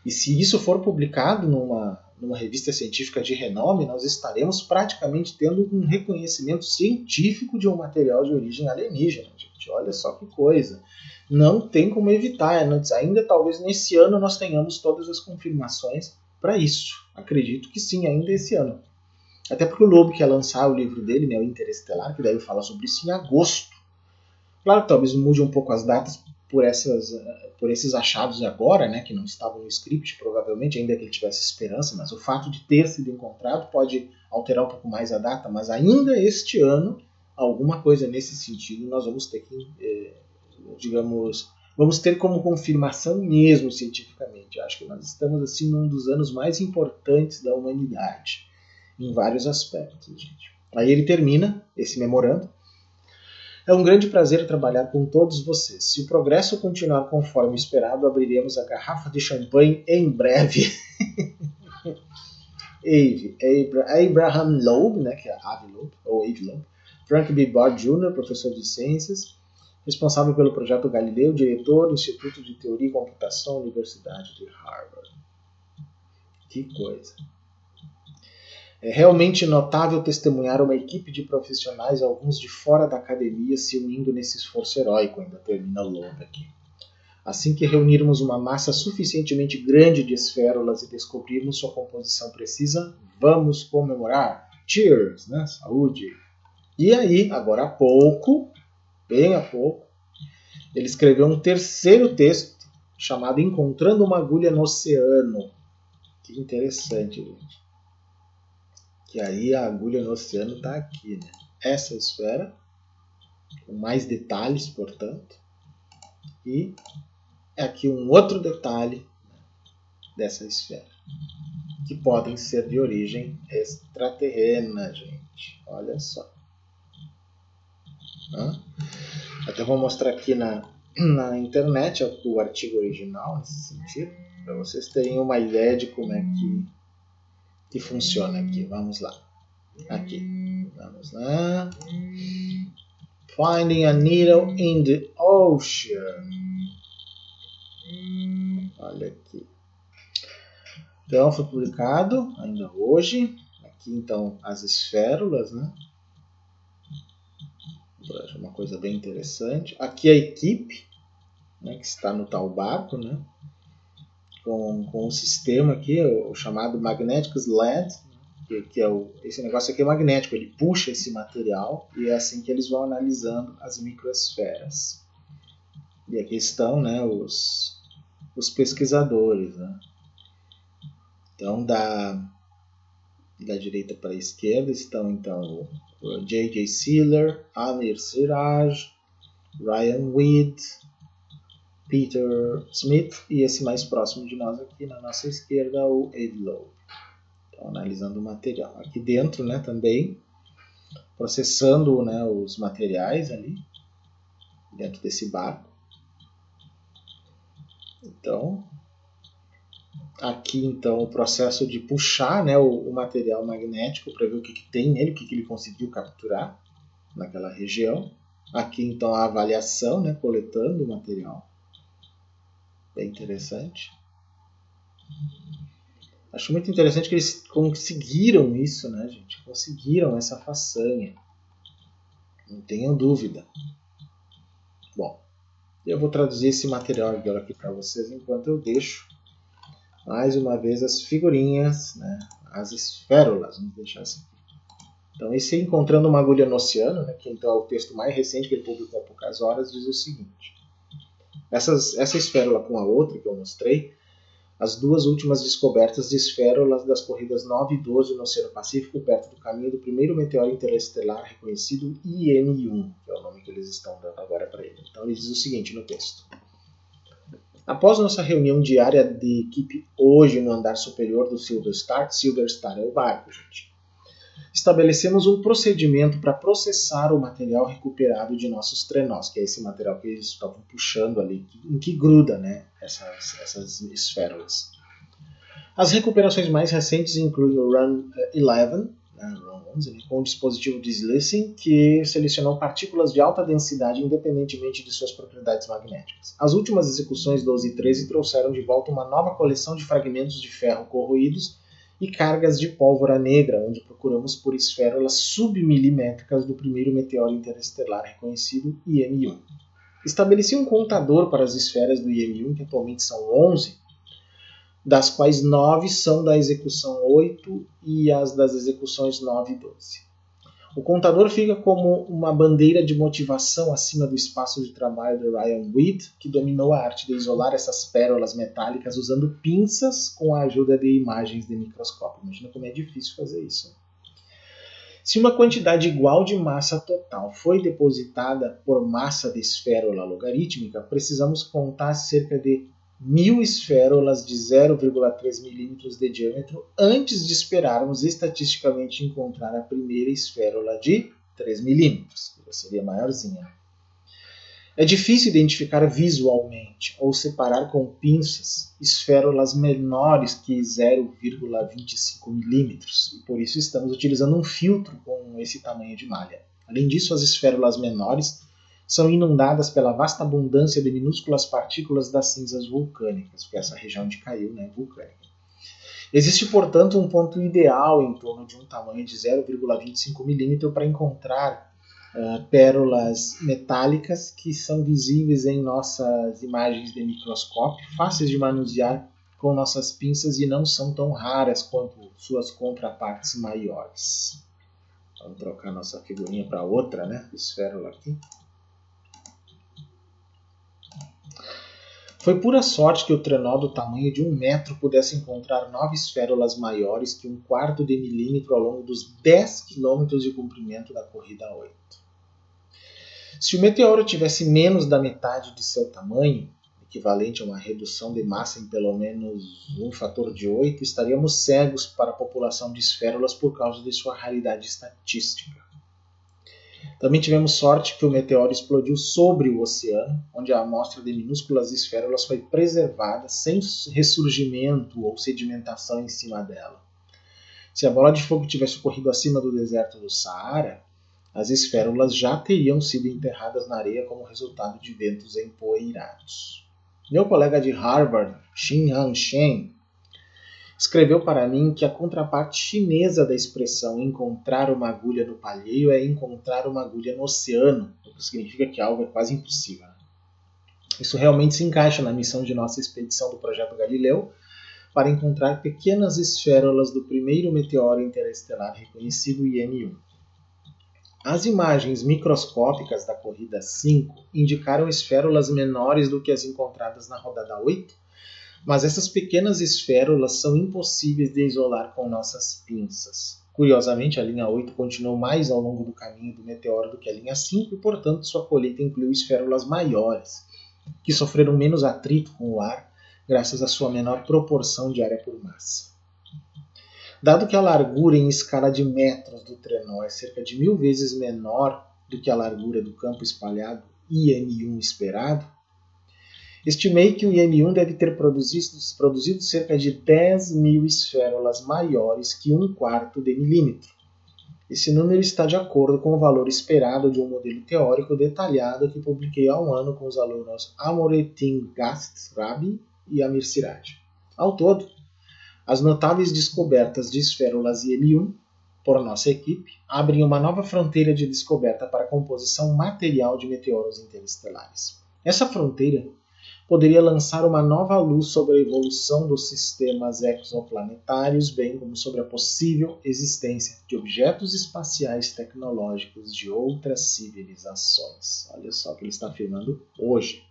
E se isso for publicado numa revista científica de renome, nós estaremos praticamente tendo um reconhecimento científico de um material de origem alienígena, gente. Olha só que coisa. Não tem como evitar. Ainda talvez nesse ano nós tenhamos todas as confirmações para isso. Acredito que sim, ainda esse ano. Até porque o Loeb quer lançar o livro dele, né, o Interestelar, que deve falar sobre isso em agosto. Claro que talvez mude um pouco as datas por esses achados agora, né, que não estavam no script, provavelmente, ainda que ele tivesse esperança, mas o fato de ter sido encontrado pode alterar um pouco mais a data, mas ainda este ano, alguma coisa nesse sentido nós vamos ter que, vamos ter como confirmação mesmo cientificamente. Acho que nós estamos assim num dos anos mais importantes da humanidade, em vários aspectos, gente. Aí ele termina esse memorando. É um grande prazer trabalhar com todos vocês. Se o progresso continuar conforme esperado, abriremos a garrafa de champanhe em breve. Abraham Loeb, né, que é Avi Loeb, ou Avi Loeb, Frank B. Bard Jr., professor de ciências, responsável pelo projeto Galileu, diretor do Instituto de Teoria e Computação, Universidade de Harvard. Que coisa. É realmente notável testemunhar uma equipe de profissionais, alguns de fora da academia, se unindo nesse esforço heróico, ainda termina Loeb aqui. Assim que reunirmos uma massa suficientemente grande de esférulas e descobrirmos sua composição precisa, vamos comemorar. Cheers, né? Saúde! E aí, agora há pouco, bem há pouco, ele escreveu um terceiro texto chamado Encontrando uma Agulha no Oceano. Que interessante, gente. Que aí a agulha no oceano está aqui, né? Essa esfera, com mais detalhes, portanto. E aqui um outro detalhe dessa esfera, que podem ser de origem extraterrena, gente. Olha só. Até vou mostrar aqui na internet o artigo original, nesse sentido, para vocês terem uma ideia de como é que funciona aqui. Vamos lá. Aqui. Vamos lá. Finding a Needle in the Ocean. Olha aqui. Então, foi publicado ainda hoje. Aqui, então, as esférulas, né? Uma coisa bem interessante. Aqui a equipe, né, que está no tal barco, né? Com o sistema aqui, o chamado Magnetic Sled, que esse negócio aqui é magnético, ele puxa esse material e é assim que eles vão analisando as microesferas. E aqui estão, né, os pesquisadores. Né? Então, da direita para a esquerda estão então o J.J. Sealer, Amir Siraj, Ryan Weed, Peter Smith e esse mais próximo de nós aqui na nossa esquerda, o Avi Loeb. Então, analisando o material. Aqui dentro, né, também processando, né, os materiais ali dentro desse barco. Então, aqui então o processo de puxar, né, o material magnético para ver o que tem nele, o que ele conseguiu capturar naquela região. Aqui então a avaliação, né, coletando o material. Bem interessante. Acho muito interessante que eles conseguiram isso, né, gente? Conseguiram essa façanha. Não tenham dúvida. Bom, eu vou traduzir esse material aqui para vocês enquanto eu deixo mais uma vez as figurinhas, né, as esférulas, vamos deixar assim. Então, esse Encontrando uma Agulha no Oceano, né, que então é o texto mais recente que ele publicou há poucas horas, diz o seguinte. Essa esférula com a outra que eu mostrei, as duas últimas descobertas de esférulas das corridas 9 e 12 no Oceano Pacífico, perto do caminho do primeiro meteoro interestelar reconhecido IM-1, que é o nome que eles estão dando agora para ele. Então ele diz o seguinte no texto. Após nossa reunião diária de equipe hoje no andar superior do Silver Star é o barco, gente, estabelecemos um procedimento para processar o material recuperado de nossos trenós, que é esse material que eles estavam puxando ali, em que gruda, né, essas esférulas. As recuperações mais recentes incluem o Run 11, com um dispositivo de Sleuthing que selecionou partículas de alta densidade independentemente de suas propriedades magnéticas. As últimas execuções 12 e 13 trouxeram de volta uma nova coleção de fragmentos de ferro corroídos e cargas de pólvora negra, onde procuramos por esférulas submilimétricas do primeiro meteoro interestelar reconhecido, IM-1. Estabeleci um contador para as esferas do IM-1, que atualmente são 11, das quais 9 são da execução 8 e as das execuções 9 e 12. O contador fica como uma bandeira de motivação acima do espaço de trabalho do Ryan Weed, que dominou a arte de isolar essas pérolas metálicas usando pinças com a ajuda de imagens de microscópio. Imagina como é difícil fazer isso. Se uma quantidade igual de massa total foi depositada por massa de esférula logarítmica, precisamos contar cerca de 1000 esférulas de 0,3 milímetros de diâmetro antes de esperarmos estatisticamente encontrar a primeira esférula de 3 milímetros, que seria maiorzinha. É difícil identificar visualmente ou separar com pinças esférulas menores que 0,25 milímetros, e por isso estamos utilizando um filtro com esse tamanho de malha. Além disso, as esférulas menores são inundadas pela vasta abundância de minúsculas partículas das cinzas vulcânicas, porque essa região onde caiu, né, vulcânica. Existe, portanto, um ponto ideal em torno de um tamanho de 0,25 milímetro para encontrar pérolas metálicas que são visíveis em nossas imagens de microscópio, fáceis de manusear com nossas pinças e não são tão raras quanto suas contrapartes maiores. Vamos trocar nossa figurinha para outra, né, esférula aqui. Foi pura sorte que o trenó do tamanho de 1 metro pudesse encontrar 9 esférulas maiores que 1/4 de milímetro ao longo dos 10 quilômetros de comprimento da corrida 8. Se o meteoro tivesse menos da metade de seu tamanho, equivalente a uma redução de massa em pelo menos um fator de 8, estaríamos cegos para a população de esférulas por causa de sua raridade estatística. Também tivemos sorte que o meteoro explodiu sobre o oceano, onde a amostra de minúsculas esférulas foi preservada sem ressurgimento ou sedimentação em cima dela. Se a bola de fogo tivesse ocorrido acima do deserto do Saara, as esférulas já teriam sido enterradas na areia como resultado de ventos empoeirados. Meu colega de Harvard, Xin-Han Shen, escreveu para mim que a contraparte chinesa da expressão encontrar uma agulha no palheiro é encontrar uma agulha no oceano, o que significa que algo é quase impossível. Isso realmente se encaixa na missão de nossa expedição do Projeto Galileu para encontrar pequenas esférulas do primeiro meteoro interestelar reconhecido, IM-1. As imagens microscópicas da corrida 5 indicaram esférulas menores do que as encontradas na rodada 8, mas essas pequenas esférulas são impossíveis de isolar com nossas pinças. Curiosamente, a linha 8 continuou mais ao longo do caminho do meteoro do que a linha 5 e, portanto, sua colheita incluiu esférulas maiores, que sofreram menos atrito com o ar graças à sua menor proporção de área por massa. Dado que a largura em escala de metros do trenó é cerca de 1000 vezes menor do que a largura do campo espalhado IM-1 esperado, estimei que o IM-1 deve ter produzido cerca de 10.000 esférulas maiores que 1/4 de milímetro. Esse número está de acordo com o valor esperado de um modelo teórico detalhado que publiquei há um ano com os alunos Amoretin Gast-Rabi e Amir Siraj. Ao todo, as notáveis descobertas de esférulas IM-1 por nossa equipe abrem uma nova fronteira de descoberta para a composição material de meteoros interestelares. Essa fronteira poderia lançar uma nova luz sobre a evolução dos sistemas exoplanetários, bem como sobre a possível existência de objetos espaciais tecnológicos de outras civilizações. Olha só o que ele está afirmando hoje.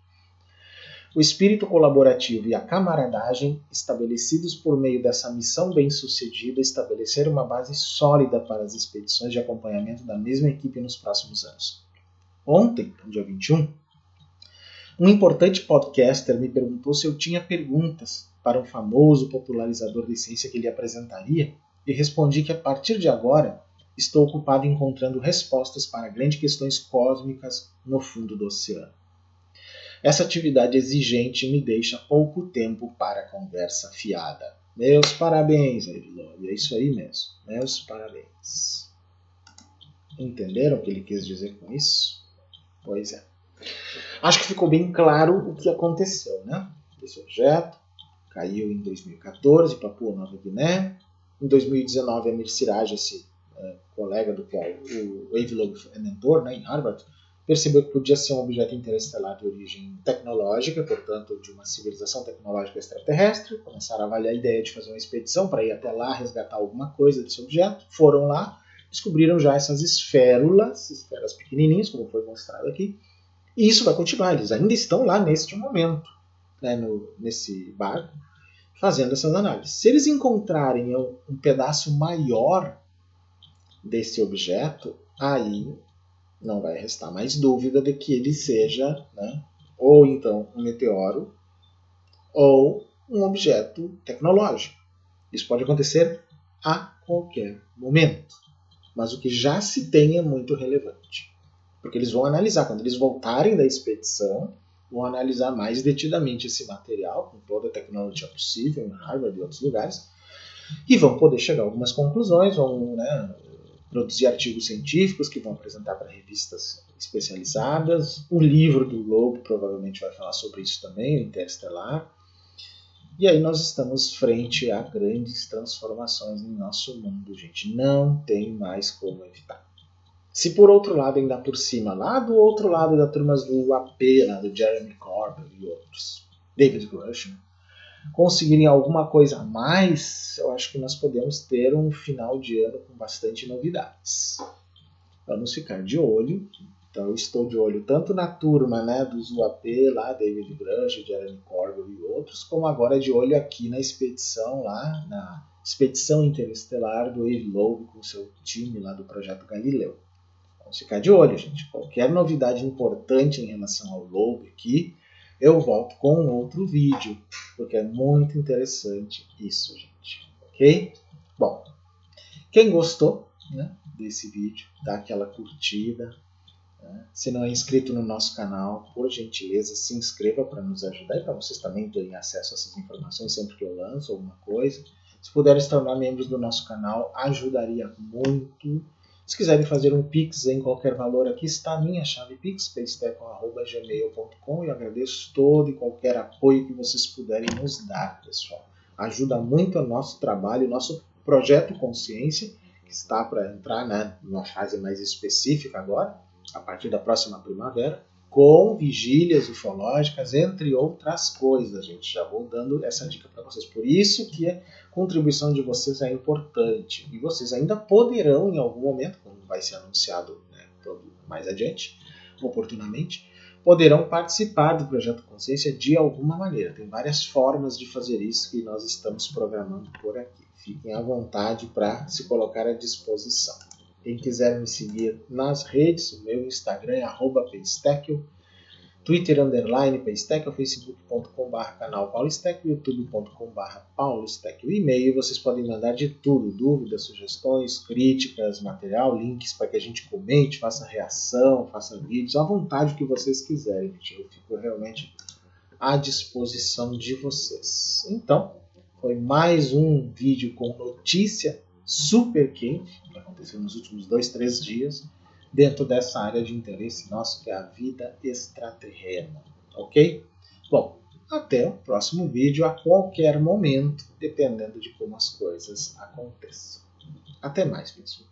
O espírito colaborativo e a camaradagem, estabelecidos por meio dessa missão bem-sucedida, estabeleceram uma base sólida para as expedições de acompanhamento da mesma equipe nos próximos anos. Ontem, dia 21, um importante podcaster me perguntou se eu tinha perguntas para um famoso popularizador de ciência que ele apresentaria, e respondi que a partir de agora estou ocupado encontrando respostas para grandes questões cósmicas no fundo do oceano. Essa atividade exigente me deixa pouco tempo para conversa fiada. Meus parabéns, Evilog. É isso aí mesmo. Meus parabéns. Entenderam o que ele quis dizer com isso? Pois é. Acho que ficou bem claro o que aconteceu, né? Esse objeto caiu em 2014, Papua Nova Guiné. Em 2019, Amir Siraj, esse colega do qual o Evilog é mentor, né, em Harvard, percebeu que podia ser um objeto interestelar de origem tecnológica, portanto, de uma civilização tecnológica extraterrestre. Começaram a avaliar a ideia de fazer uma expedição para ir até lá resgatar alguma coisa desse objeto. Foram lá, descobriram já essas esferas pequenininhas, como foi mostrado aqui. E isso vai continuar, eles ainda estão lá neste momento, né, nesse barco, fazendo essas análises. Se eles encontrarem um pedaço maior desse objeto, aí não vai restar mais dúvida de que ele seja, né, ou então um meteoro ou um objeto tecnológico. Isso pode acontecer a qualquer momento. Mas o que já se tem é muito relevante. Porque eles vão analisar, quando eles voltarem da expedição, vão analisar mais detidamente esse material, com toda a tecnologia possível, em Harvard e outros lugares, e vão poder chegar a algumas conclusões, vão, né, produzir artigos científicos que vão apresentar para revistas especializadas. O livro do Loeb provavelmente vai falar sobre isso também, o Interestelar. E aí nós estamos frente a grandes transformações em nosso mundo, gente. Não tem mais como evitar. Se por outro lado, ainda por cima, lá do outro lado da turma do AP, lá do Jeremy Corbyn e outros, David Grush, conseguirem alguma coisa a mais, eu acho que nós podemos ter um final de ano com bastante novidades. Vamos ficar de olho. Então eu estou de olho tanto na turma, né, dos UAP, lá, David Grush, Jeremy Corbyn e outros, como agora de olho aqui na expedição, lá na expedição interestelar do Avi Loeb com seu time lá do Projeto Galileu. Vamos ficar de olho, gente. Qualquer novidade importante em relação ao Loeb aqui, eu volto com um outro vídeo, porque é muito interessante isso, gente. Ok? Bom, quem gostou, né, desse vídeo, dá aquela curtida. Né? Se não é inscrito no nosso canal, por gentileza, se inscreva para nos ajudar e para vocês também terem acesso a essas informações sempre que eu lanço alguma coisa. Se puderem se tornar membros do nosso canal, ajudaria muito. Se quiserem fazer um Pix em qualquer valor, aqui está a minha chave Pix, peisteco@gmail.com, e eu agradeço todo e qualquer apoio que vocês puderem nos dar, pessoal. Ajuda muito o nosso trabalho, o nosso projeto Consciência, que está para entrar, né, numa fase mais específica agora, a partir da próxima primavera, com vigílias ufológicas, entre outras coisas, gente. Já vou dando essa dica para vocês. Por isso que a contribuição de vocês é importante. E vocês ainda poderão, em algum momento, como vai ser anunciado, né, mais adiante, oportunamente, poderão participar do Projeto Consciência de alguma maneira. Tem várias formas de fazer isso que nós estamos programando por aqui. Fiquem à vontade para se colocar à disposição. Quem quiser me seguir nas redes, o meu Instagram é @peistekel, Twitter _peistekel, facebook.com/canal paulistekel, youtube.com/paulistekel. O e-mail vocês podem mandar de tudo, dúvidas, sugestões, críticas, material, links para que a gente comente, faça reação, faça vídeos, à vontade que vocês quiserem. Eu fico realmente à disposição de vocês. Então, foi mais um vídeo com notícia super quente, que aconteceu nos últimos 2-3 dias, dentro dessa área de interesse nosso, que é a vida extraterrena. Ok? Bom, até o próximo vídeo, a qualquer momento, dependendo de como as coisas aconteçam. Até mais, pessoal.